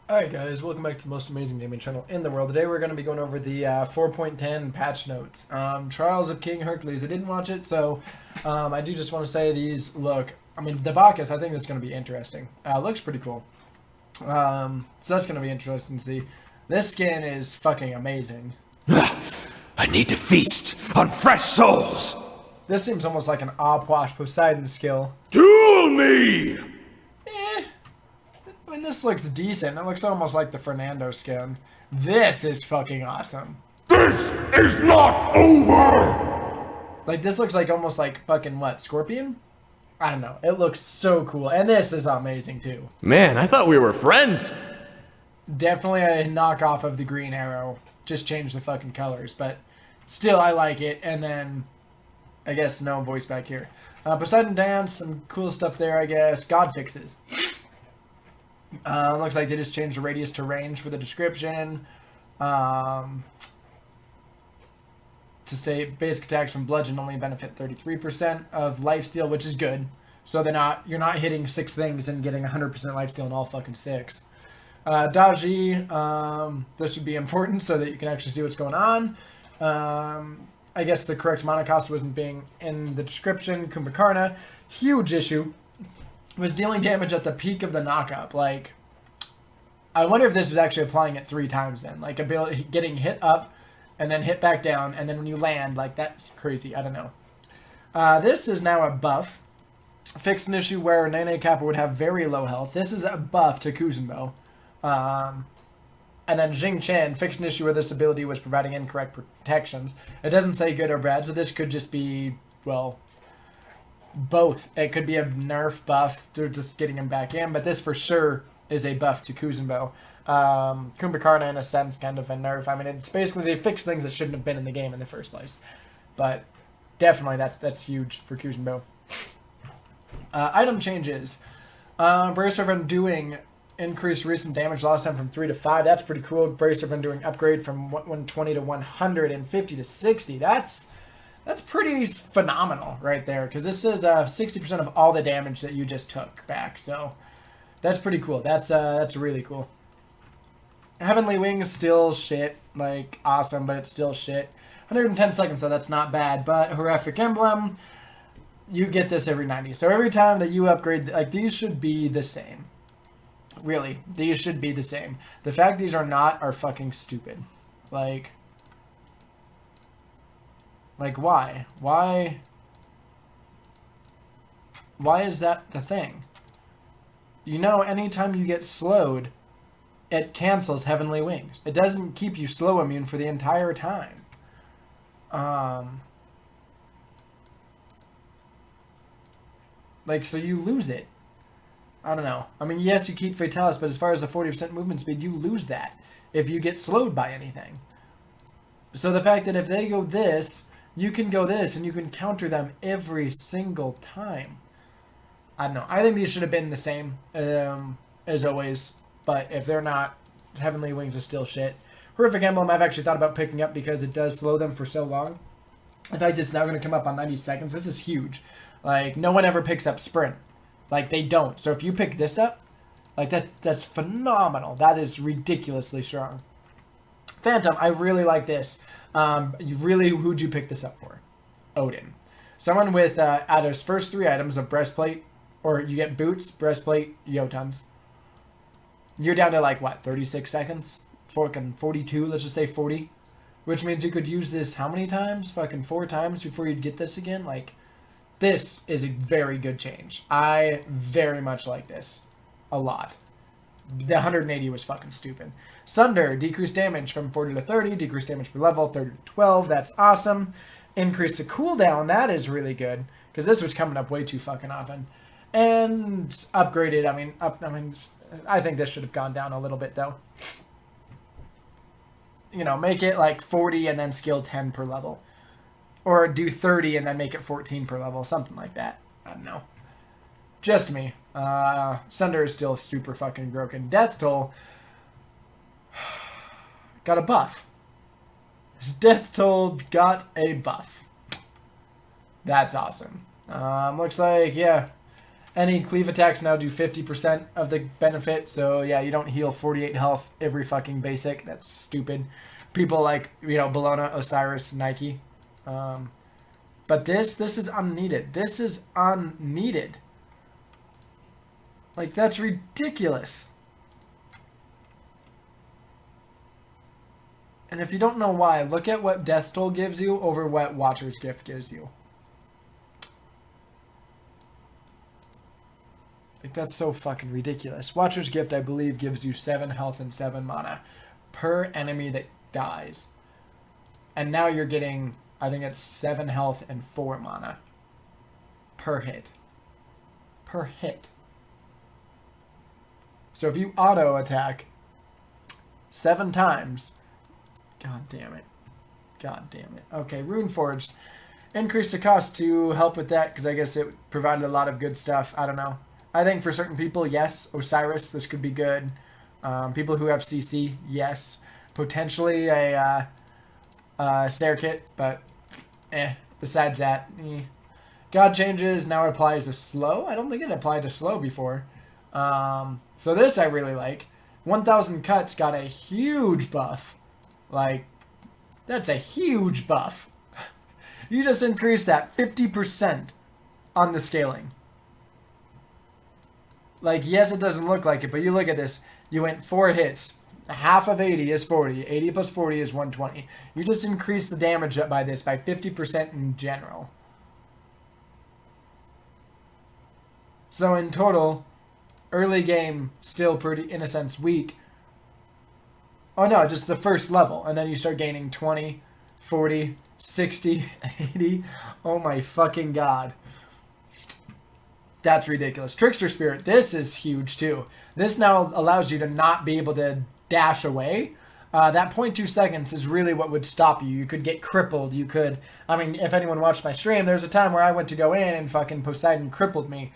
Alright guys, welcome back to the most amazing gaming channel in the world. Today we're going to be going over the 4.10 patch notes. Trials of King Hercules. I didn't watch it, so I do just want to say these look, the Bacchus, I think that's going to be interesting. Looks pretty cool. So that's going to be interesting to see. This skin is fucking amazing. I need to feast on fresh souls! This seems almost like an Opwash Poseidon skill. Duel me! This looks decent. It looks almost like the Fernando skin. This is fucking awesome. This is not over! Like, this looks like almost like fucking what? Scorpion? I don't know. It looks so cool. And this is amazing too. Man, I thought we were friends. Definitely a knockoff of the Green Arrow. Just change the fucking colors. But still, I like it. And then, I guess no voice back here. Poseidon Dance, some cool stuff there, I guess. God Fixes. Looks like they just changed the radius to range for the description. To say basic attacks from bludgeon only benefit 33% of lifesteal, which is good. So you're not hitting 6 things and getting 100% lifesteal in all fucking 6. Dodgy, this would be important so that you can actually see what's going on. I guess the correct mana cost wasn't being in the description. Kumbhakarna, huge issue. Was dealing damage at the peak of the knockup. Like, I wonder if this was actually applying it 3 times then. Like, getting hit up, and then hit back down, and then when you land, like, that's crazy. I don't know. This is now a buff. Fixed an issue where Nene Kappa would have very low health. This is a buff to Kuzenbo. And then Jing Chen fixed an issue where this ability was providing incorrect protections. It doesn't say good or bad, so this could just be, well, both. It could be a nerf buff to just getting him back in, but this for sure is a buff to Kuzenbo. Kumbhakarna, in a sense, kind of a nerf. I mean, it's basically they fixed things that shouldn't have been in the game in the first place. But definitely that's huge for Kuzenbo. Item changes. Bracer of Undoing increased recent damage last time from 3 to 5. That's pretty cool. Bracer of Undoing upgrade from 120 to 150 to 60. That's pretty phenomenal right there, because this is 60% of all the damage that you just took back. So that's pretty cool. That's really cool. Heavenly Wings still shit, like awesome, but it's still shit. 110 seconds, so that's not bad. But Horrific Emblem, you get this every 90. So every time that you upgrade, like, these should be the same. Really, these should be the same. The fact these are not are fucking stupid. Like why? Why is that the thing? You know, anytime you get slowed, it cancels Heavenly Wings. It doesn't keep you slow immune for the entire time. So you lose it. I don't know. I mean, yes, you keep Fatalis, but as far as the 40% movement speed, you lose that if you get slowed by anything. So the fact that if they go this, you can go this, and you can counter them every single time. I don't know. I think these should have been the same as always. But if they're not, Heavenly Wings is still shit. Horrific Emblem I've actually thought about picking up because it does slow them for so long. In fact, it's now going to come up on 90 seconds. This is huge. Like, no one ever picks up Sprint. Like, they don't. So if you pick this up, like, that's phenomenal. That is ridiculously strong. Phantom, I really like this. Who'd you pick this up for? Odin. Someone with, out of his first 3 items of breastplate, or you get boots, breastplate, Jotuns. You're down to, like, what, 36 seconds? Fucking 42, let's just say 40. Which means you could use this how many times? Fucking 4 times before you'd get this again? Like, this is a very good change. I very much like this. A lot. The 180 was fucking stupid. Sunder, decreased damage from 40 to 30, decreased damage per level, 30 to 12, that's awesome. Increase the cooldown, that is really good, because this was coming up way too fucking often. And upgraded, I think this should have gone down a little bit, though. You know, make it like 40 and then skill 10 per level. Or do 30 and then make it 14 per level, something like that. I don't know. Just me. Sunder is still super fucking broken. Death Toll got a buff. Death Toll got a buff. That's awesome. Looks like, yeah. Any cleave attacks now do 50% of the benefit. So yeah, you don't heal 48 health every fucking basic. That's stupid. People like, Bologna, Osiris, Nike. But this is unneeded. This is unneeded. Like, that's ridiculous. And if you don't know why, look at what Death Toll gives you over what Watcher's Gift gives you. Like, that's so fucking ridiculous. Watcher's Gift, I believe, gives you 7 health and 7 mana per enemy that dies. And now you're getting, I think it's 7 health and 4 mana per hit. Per hit. So if you auto attack 7 times... God damn it. God damn it. Okay, Runeforged. Increase the cost to help with that, because I guess it provided a lot of good stuff. I don't know. I think for certain people, yes. Osiris, this could be good. People who have CC, yes. Potentially a Serkit, but besides that, God Changes now applies to slow. I don't think it applied to slow before. So this I really like. 1,000 Cuts got a huge buff. Like, that's a huge buff. You just increased that 50% on the scaling. Like, yes, it doesn't look like it, but you look at this. You went 4 hits. Half of 80 is 40. 80 plus 40 is 120. You just increased the damage up by this by 50% in general. So in total, early game, still pretty, in a sense, weak. Oh no, just the first level. And then you start gaining 20, 40, 60, 80. Oh my fucking god. That's ridiculous. Trickster Spirit, this is huge too. This now allows you to not be able to dash away. That 0.2 seconds is really what would stop you. You could get crippled. You could, I mean, if anyone watched my stream, there was a time where I went to go in and fucking Poseidon crippled me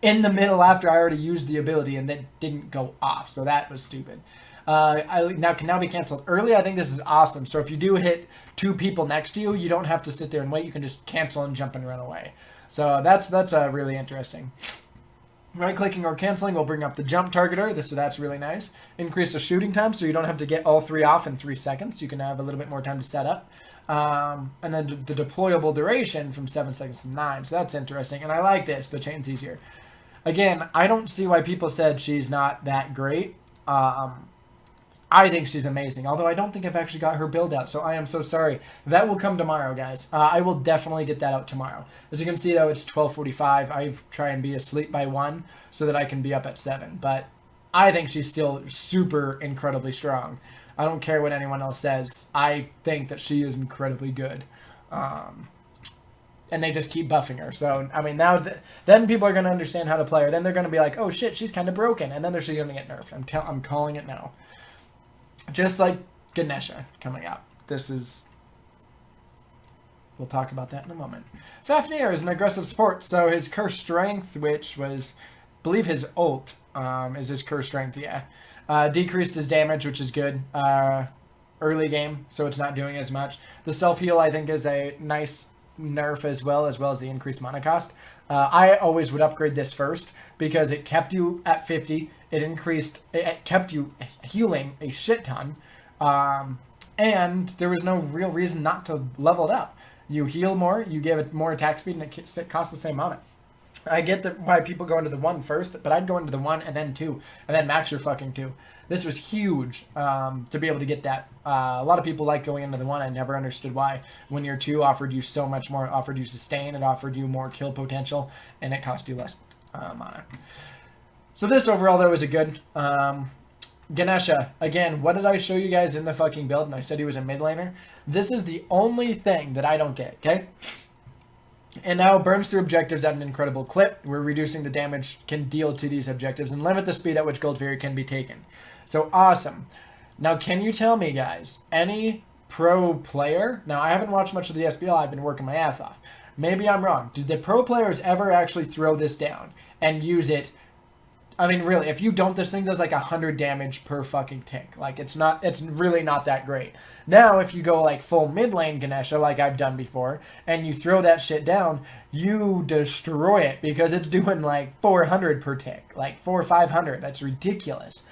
in the middle after I already used the ability and that didn't go off. So that was stupid. Can now be canceled early. I think this is awesome. So if you do hit 2 people next to you, you don't have to sit there and wait. You can just cancel and jump and run away. So that's really interesting. Right-clicking or canceling will bring up the jump targeter. That's really nice. Increase the shooting time, so you don't have to get all 3 off in 3 seconds. You can have a little bit more time to set up. And then the deployable duration from 7 seconds to 9. So that's interesting. And I like this. The chain's easier. Again, I don't see why people said she's not that great. I think she's amazing, although I don't think I've actually got her build out, so I am so sorry. That will come tomorrow, guys. I will definitely get that out tomorrow. As you can see, though, it's 12:45. I try and be asleep by 1 so that I can be up at 7, but I think she's still super incredibly strong. I don't care what anyone else says. I think that she is incredibly good. And they just keep buffing her. So, I mean, now then people are going to understand how to play her. Then they're going to be like, oh shit, she's kind of broken. And then they're going to get nerfed. I'm calling it now. Just like Ganesha coming out. We'll talk about that in a moment. Fafnir is an aggressive support, so his curse strength, which was, I believe his ult, is his curse strength, yeah. Decreased his damage, which is good. Early game, so it's not doing as much. The self-heal, I think, is a nice nerf as well as the increased mana cost. I always would upgrade this first because it kept you at 50. It kept you healing a shit ton. And there was no real reason not to level it up. You heal more, you give it more attack speed, and it costs the same amount. I get why people go into the 1 first, but I'd go into the 1 and then 2, and then max your fucking 2. This was huge to be able to get that. A lot of people like going into the 1. I never understood why. When your 2 offered you so much more, it offered you sustain, it offered you more kill potential, and it cost you less mana. So this overall, though, was a good. Ganesha, again, what did I show you guys in the fucking build? And I said he was a mid laner. This is the only thing that I don't get, okay? And now burns through objectives at an incredible clip. We're reducing the damage can deal to these objectives and limit the speed at which Gold Fairy can be taken. So awesome. Now, can you tell me, guys, any pro player? Now, I haven't watched much of the SPL. I've been working my ass off. Maybe I'm wrong. Did the pro players ever actually throw this down and use it I mean, really, if you don't, this thing does like 100 damage per fucking tick. Like, it's really not that great. Now, if you go like full mid lane Ganesha, like I've done before, and you throw that shit down, you destroy it because it's doing like 400 per tick, like 400 or 500. That's ridiculous.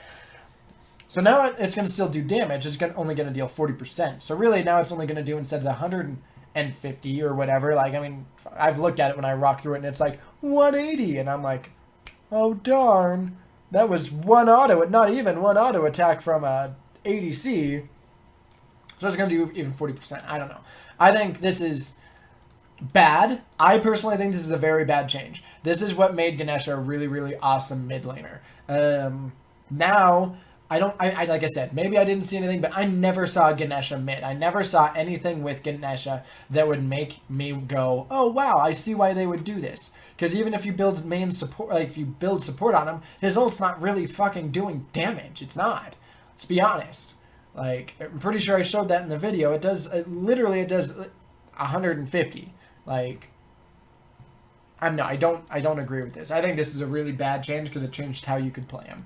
So now it's going to still do damage. It's only going to deal 40%. So really, now it's only going to do, instead of 150 or whatever, like, I mean, I've looked at it when I rock through it, and it's like 180, and I'm like, oh darn, that was not even one auto attack from a ADC. So it's going to do even 40%. I don't know. I think this is bad. I personally think this is a very bad change. This is what made Ganesha a really, really awesome mid laner. Now, I like I said, maybe I didn't see anything, but I never saw Ganesha mid. I never saw anything with Ganesha that would make me go, oh wow, I see why they would do this. Because even if you build main support, like if you build support on him, his ult's not really fucking doing damage. It's not. Let's be honest. Like, I'm pretty sure I showed that in the video. It does, literally, it does 150. Like, I don't agree with this. I think this is a really bad change because it changed how you could play him.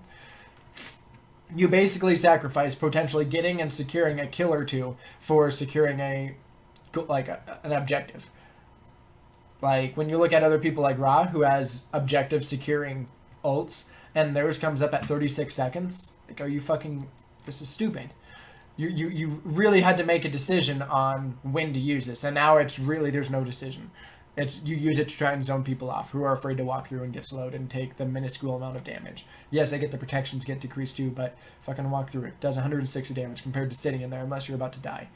You basically sacrifice potentially getting and securing a kill or two for securing an objective. Like, when you look at other people like Ra, who has objective securing ults, and theirs comes up at 36 seconds, like, are you fucking... This is stupid. You really had to make a decision on when to use this, and now it's really, there's no decision. It's, you use it to try and zone people off who are afraid to walk through and get slowed and take the minuscule amount of damage. Yes, I get the protections get decreased too, but fucking walk through it. Does 160 damage compared to sitting in there unless you're about to die.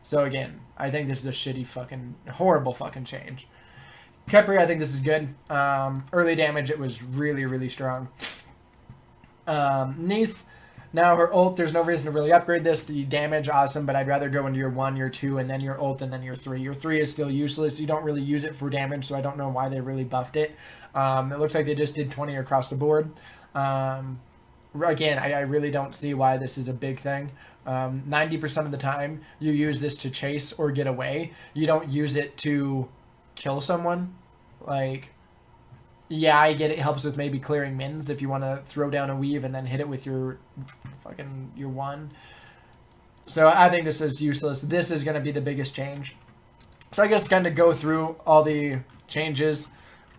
So again, I think this is a shitty fucking, horrible fucking change. Khepri, I think this is good. Early damage, it was really, really strong. Neith, now her ult, there's no reason to really upgrade this. The damage, awesome, but I'd rather go into your 1, your 2, and then your ult, and then your 3. Your 3 is still useless. You don't really use it for damage, so I don't know why they really buffed it. It looks like they just did 20 across the board. Again, I really don't see why this is a big thing. 90% of the time, you use this to chase or get away. You don't use it to kill someone. Like, yeah, I get it helps with maybe clearing mins if you want to throw down a weave and then hit it with your fucking your 1. So I think this is useless. This is going to be the biggest change. So I guess kind of go through all the changes.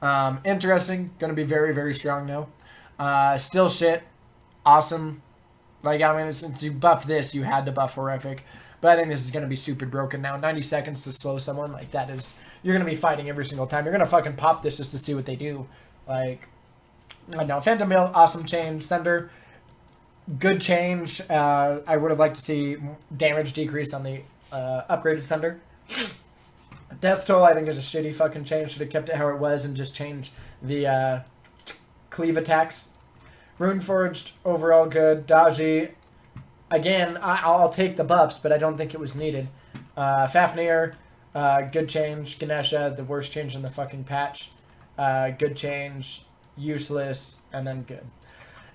Interesting. Going to be very, very strong now. Still shit. Awesome. Like, I mean, since you buffed this, you had to buff horrific. But I think this is going to be stupid broken now. 90 seconds to slow someone, like, that is... You're going to be fighting every single time. You're going to fucking pop this just to see what they do. Like, I know. Phantom Mill, awesome change. Sender, good change. I would have liked to see damage decrease on the upgraded Sender. Death Toll, I think, is a shitty fucking change. Should have kept it how it was and just changed the cleave attacks. Runeforged, overall good. Daji, again, I'll take the buffs, but I don't think it was needed. Fafnir, good change. Ganesha, the worst change in the fucking patch. Good change. Useless. And then good.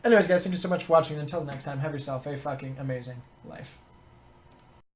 Anyways, guys, thank you so much for watching. Until next time, have yourself a fucking amazing life.